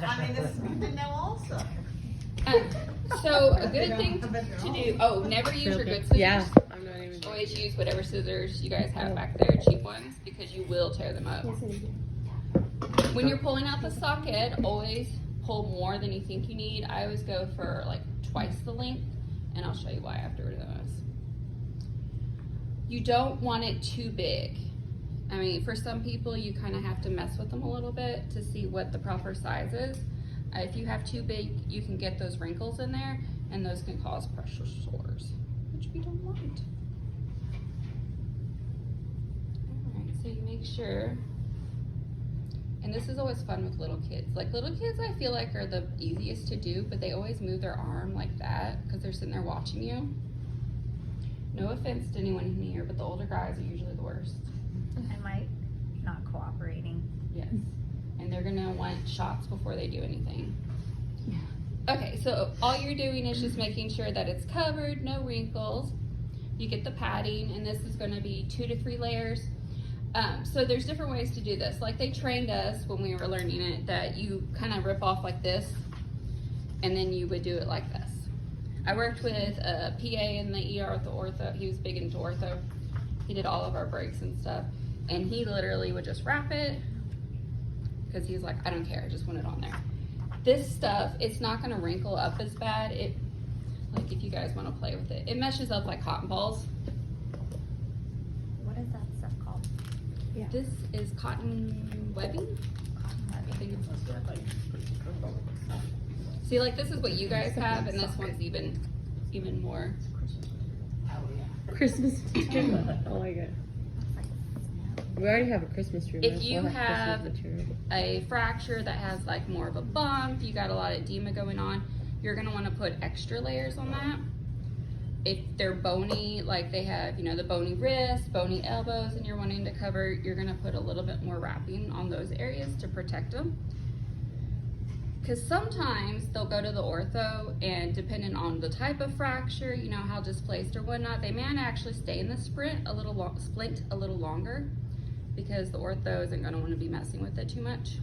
I mean, this is good to know also. So a good thing to do, oh, never use your good scissors. Yeah. Always use whatever scissors you guys have back there, cheap ones, because you will tear them up. When you're pulling out the socket, always pull more than you think you need. I always go for like twice the length, and I'll show you why after this. You don't want it too big. I mean, for some people, you kind of have to mess with them a little bit to see what the proper size is. If you have too big, you can get those wrinkles in there, and those can cause pressure sores, which we don't want. All right, so you make sure, and this is always fun with little kids. Like little kids, I feel like are the easiest to do, but they always move their arm like that because they're sitting there watching you. No offense to anyone in here, but the older guys are usually the worst. I might not cooperating. Yes. And they're gonna want shots before they do anything. Okay, so all you're doing is just making sure that it's covered, no wrinkles. You get the padding, and this is gonna be 2 to 3 layers. So there's different ways to do this. Like they trained us when we were learning it that you kind of rip off like this, and then you would do it like this. I worked with a PA in the ER with the ortho. He was big into ortho. He did all of our breaks and stuff. And he literally would just wrap it, because he's like, I don't care, I just want it on there. This stuff, it's not gonna wrinkle up as bad. Like if you guys wanna play with it, it meshes up like cotton balls. What is that stuff called? Yeah. This is cotton webbing. Cotton I webbing. think it's, see, like this is what you guys have, and this one's even more. Christmas tree. Oh my god. We already have a Christmas tree. If you have a fracture that has like more of a bump, you got a lot of edema going on, you're gonna wanna put extra layers on that. If they're bony, like they have, you know, the bony wrists, bony elbows, and you're wanting to cover, you're gonna put a little bit more wrapping on those areas to protect them. Because sometimes they'll go to the ortho, and depending on the type of fracture, you know, how displaced or whatnot, they may actually stay in the splint a little longer, because the ortho isn't going to want to be messing with it too much.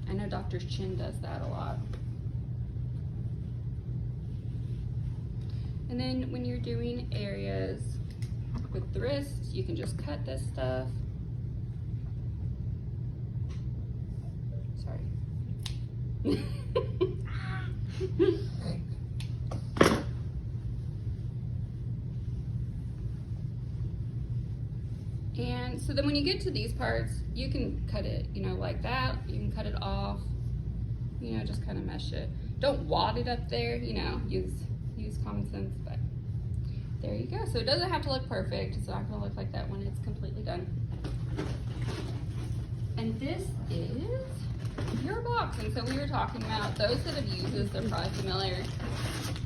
I know Dr. Chin does that a lot. And then when you're doing areas with the wrists, you can just cut this stuff. Sorry. And so then when you get to these parts, you can cut it, you know, like that. You can cut it off, you know, just kind of mesh it. Don't wad it up there, you know, use common sense, but there you go. So it doesn't have to look perfect. It's not gonna look like that when it's completely done. And this is your box. And so we were talking about, those that have used this, they're probably familiar.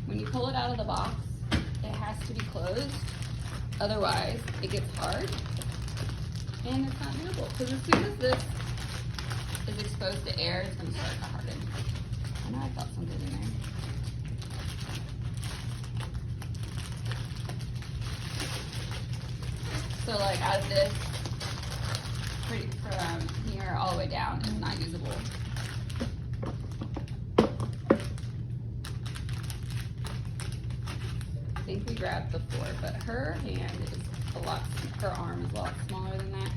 When you pull it out of the box, it has to be closed. Otherwise, it gets hard. And it's not durable, because as soon as this is exposed to air, it's going to start to harden. I know I felt something in there. So like out of this, from here all the way down, is not usable. I think we grabbed the floor, but her hand is her arm is a lot smaller than that.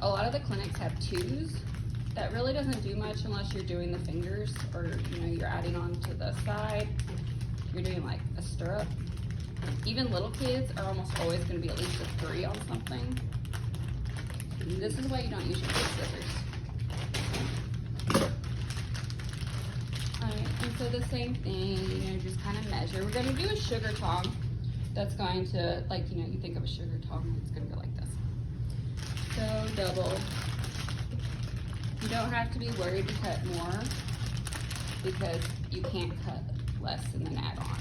A lot of the clinics have twos. That really doesn't do much unless you're doing the fingers, or you know, you're adding on to the side. You're doing like a stirrup. Even little kids are almost always going to be at least a 3 on something. This is why you don't use your big scissors. Alright, and so the same thing, you know, just kind of measure. We're going to do a sugar tong. That's going to, like, you know, you think of a sugar tong, it's going to go like this. So double. You don't have to be worried to cut more, because you can't cut less and then add on.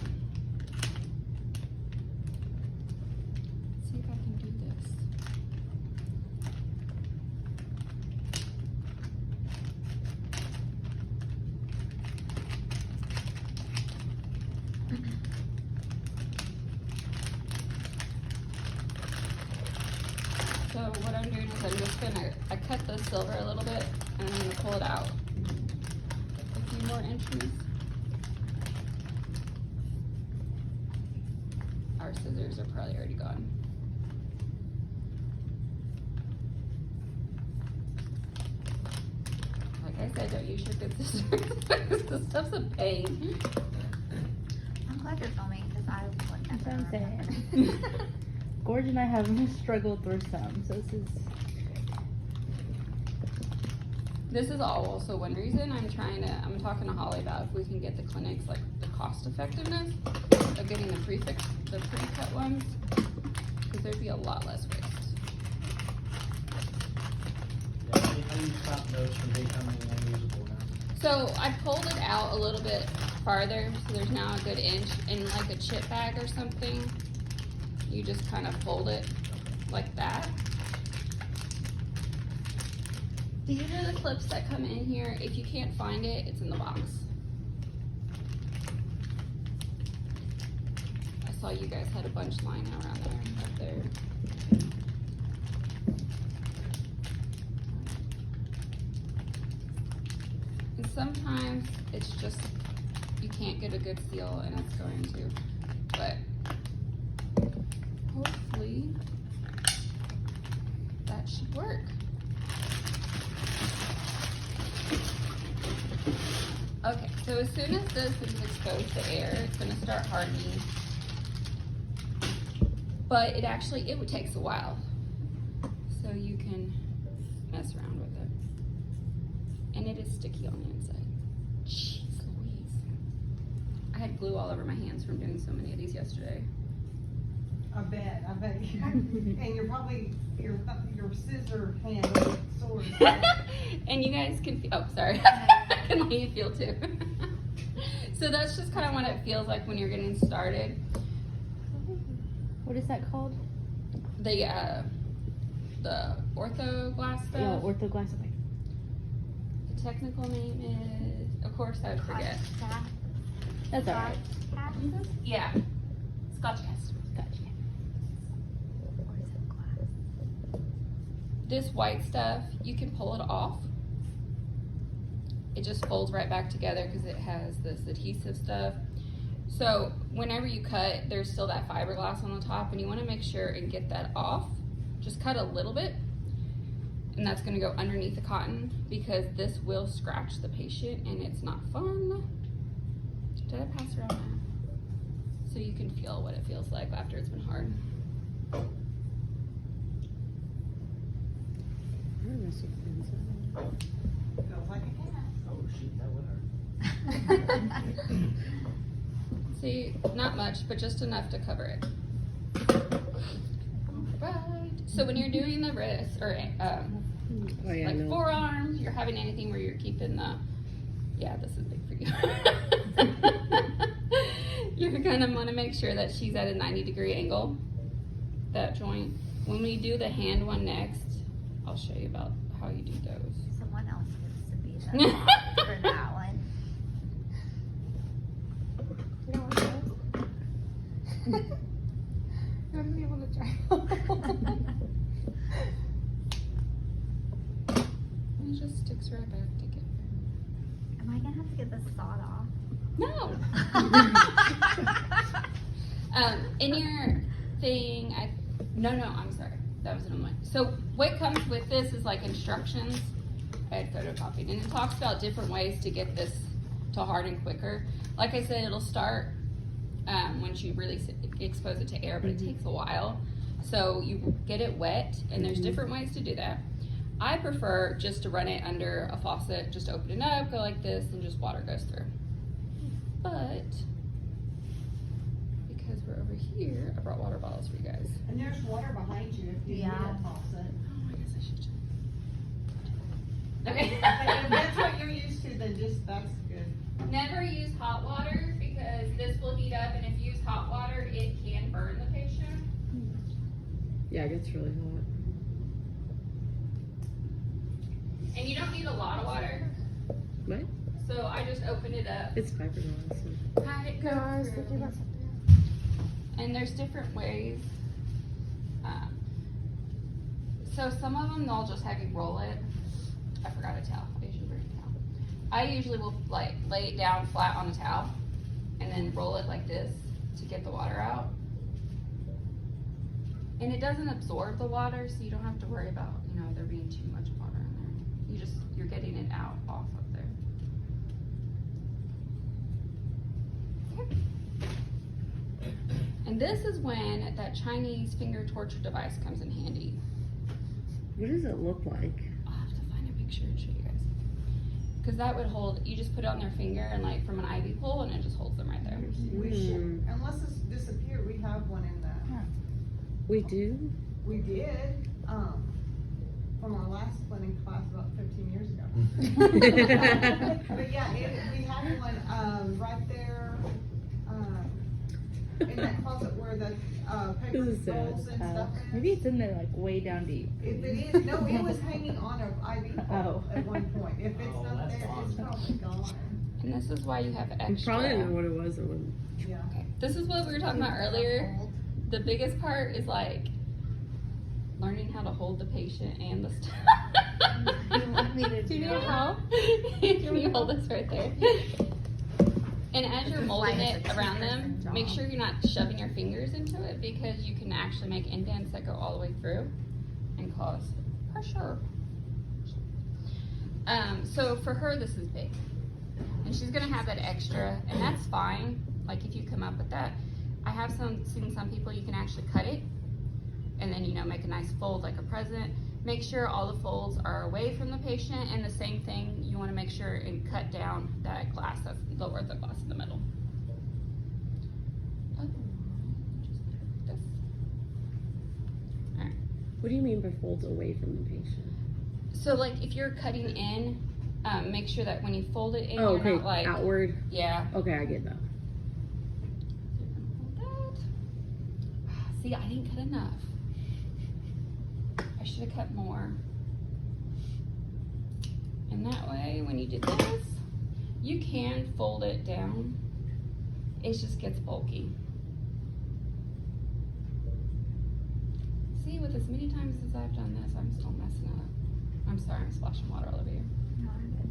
Let's see if I can do this. So what I'm doing is I cut the silver a little bit, and I'm gonna pull it out a few more inches. Our scissors are probably already gone. Like I said, don't use your good scissors. This stuff's a pain. I'm glad you're filming because I would That's what never. I'm saying. Gorge and I have struggled through some, so This is also one reason I'm talking to Holly about if we can get the clinics, like the cost effectiveness of getting the pre-cut ones, because there'd be a lot less waste. Yeah, how do you stop those from becoming unusable now? So I pulled it out a little bit farther, so there's now a good inch. In like a chip bag or something, you just kind of fold it like that. These are the clips that come in here. If you can't find it, it's in the box. I saw you guys had a bunch lying around there, up there. And sometimes it's just, you can't get a good seal and it's going to, but hopefully that should work. Okay, so as soon as this is exposed to air, it's gonna start hardening. But it takes a while. So you can mess around with it. And it is sticky on the inside. Jeez Louise. I had glue all over my hands from doing so many of these yesterday. I bet you. And you're probably, your scissor hand is sore. And you guys can feel, oh, sorry. I can let you feel too. So that's just kind of what it feels like when you're getting started. what is that called? The ortho glass stuff. Yeah, orthoglass. The technical name is, of course I would forget. That's alright. Yeah, Scotch cast. Gotcha. This white stuff, you can pull it off. It just folds right back together because it has this adhesive stuff. So whenever you cut, there's still that fiberglass on the top, and you want to make sure and get that off. Just cut a little bit, and that's going to go underneath the cotton because this will scratch the patient and it's not fun. Did I pass around that? So you can feel what it feels like after it's been hard. Feels like a cat. Oh shoot, that would hurt. See, not much, but just enough to cover it. Alright, so when you're doing the wrist, or Oh, yeah, like no. forearms, you're having anything where you're keeping the, yeah, this is big for you. You're gonna wanna make sure that she's at a 90-degree angle, that joint. When we do the hand one next, I'll show you about how you do those. Someone else gets to be the boss for that one. You wouldn't be able to try. It just sticks right back together. Am I gonna have to get this sawed off? No. In your thing, I'm sorry. That was an one. So what comes with this is like instructions. I had photocopied, and it talks about different ways to get this to harden quicker. Like I said, it'll start once you really expose it to air, but it takes a while. So you get it wet, and there's different ways to do that. I prefer just to run it under a faucet, just open it up, go like this, and just water goes through. But because we're over here, I brought water bottles for you guys. And there's water behind you if you need Yeah. a faucet. Oh, I guess I should. Okay. If that's what you're used to, then that's good. Never use hot water because this will heat up, and if you use hot water, it can burn the patient. Yeah, it gets really hot. And you don't need a lot of water. What? So I just opened it up. It's fiberglass. So. Had it go through. And there's different ways. So some of them, they'll just have you roll it. I forgot a towel. I usually bring a towel. I usually will like lay it down flat on a towel and then roll it like this to get the water out. And it doesn't absorb the water, so you don't have to worry about, you know, there being too much water in there. You're getting it out off of there. Okay. And this is when that Chinese finger torture device comes in handy. What does it look like? I'll have to find a picture and show you guys. Because that would hold, you just put it on their finger and like from an IV pole and it just holds them right there. We should, unless it's disappeared, we have one in the, We do? we did, from our last Splint Class about 15 years ago. But yeah, we had one, right there, in that closet where the, paper This is sad. rolls and stuff is. Maybe it's in there like way down deep. If it is, no, it was hanging on an IV pole Oh. at one point. If it's Oh, not that's there, it's gone. probably gone. And this is why you have I extra. probably didn't know what it was. It wasn't. Yeah. Okay. This is what we were talking about earlier. The biggest part is like learning how to hold the patient and the stuff. You want me to Do you do need it? help? Can you hold this right there? And as you're molding it around them, make sure you're not shoving your fingers into it because you can actually make indents that go all the way through and cause pressure. So for her, this is big. And she's gonna have that extra, and that's fine. Like if you come up with that. I have seen some people, you can actually cut it and then, you know, make a nice fold like a present. Make sure all the folds are away from the patient, and the same thing, you want to make sure and cut down that glass that's lower the glass in the middle. Alright. What do you mean by folds away from the patient? So like if you're cutting in, make sure that when you fold it in, Oh, you're okay. not like, Outward. yeah. Okay, I get that. Hold that. See, I didn't cut enough. I should have cut more. And that way, when you do this, you can fold it down. It just gets bulky. See, with as many times as I've done this, I'm still messing up. I'm sorry, I'm splashing water all over you. No, I'm good.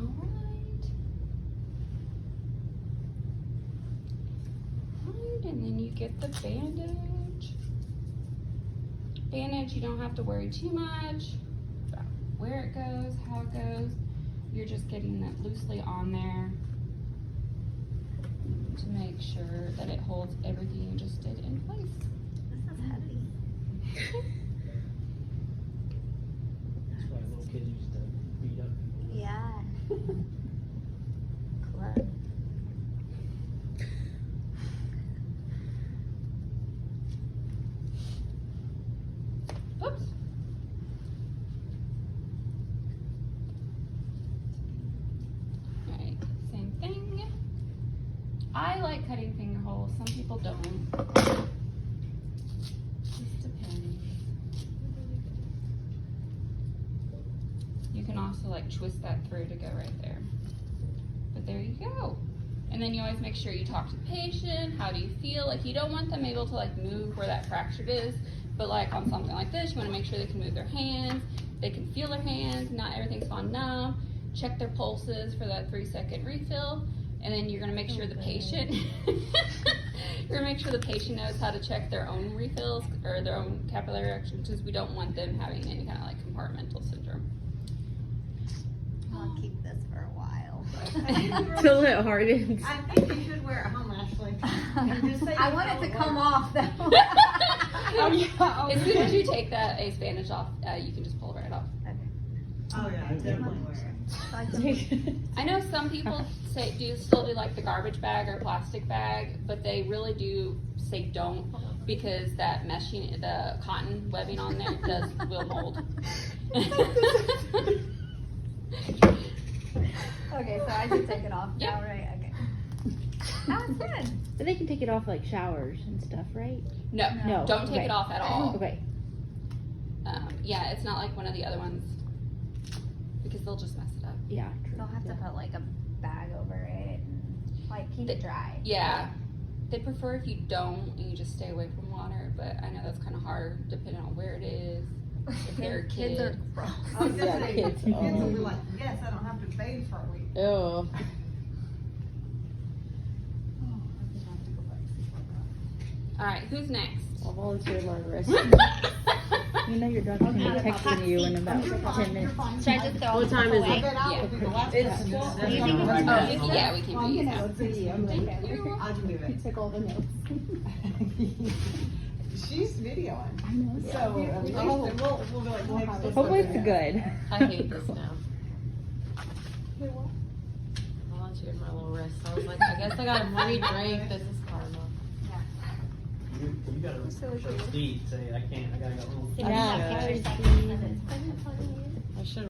Alright. Alright, and then you get the bandage. Bandage, you don't have to worry too much about where it goes, how it goes. You're just getting it loosely on there to make sure that it holds everything you just did in place. This is heavy. That's why little kids used to beat up people. Yeah. Club. Oops. Alright, same thing. I like cutting finger holes, some people don't. Just depends. You can also like twist that through to go right there. But there you go. And then you always make sure you talk to the patient. How do you feel? Like you don't want them able to like move where that fractured is. But like on something like this, you want to make sure they can move their hands. They can feel their hands. Not everything's gone numb. Check their pulses for that 3-second refill. And then you're going to make sure the patient, you're going to make sure the patient knows how to check their own refills or their own capillary action, because we don't want them having any kind of like compartmental syndrome. I'll keep this for a while. Till it hardens. I think you should wear it home, Ashley. And just say I you want it don't to come wear off though. Oh, yeah. As soon as you take that ace bandage off, you can just pull it right off. Oh, yeah, definitely wear it. So I can I know some people still do like the garbage bag or plastic bag, but they really do say don't, because that meshing, the cotton webbing on there will mold. Okay, so I should take it off now, Yep. right? Okay. That's good. But they can take it off like showers and stuff, right? No, No. don't take okay. it off at all. Okay. Yeah, it's not like one of the other ones, because they'll just mess it up. Yeah. True. They'll have to put like a bag over it and like keep it dry. Yeah, They prefer if you don't and you just stay away from water, but I know that's kind of hard depending on where it is. If they're a Kids are kid. gross. I was gonna Yeah, say, kids, kids oh. will be like, yes, I don't have to bathe for a week. Ew. Oh, Alright, who's next? I'll volunteer my wrist. You know your dog's gonna be texting you in about You're 10 fine, you're minutes. fine. Should I just throw What them time is away? it? But I will be the last It's person. still- Do you think it's Right Oh, now. yeah, we can I'm do gonna that. go video. I'm Thank like, you. I can do You it. took all the notes. She's videoing. I know. So, at least, and we'll be like, next. let's Hopefully go it's there. good. I hate this now. Volunteered my little wrist. I was like, I guess I got a free drink. This is karma. You gotta receipt, say, I can't, I gotta go home. Think Yeah. about picture seconds of it. I should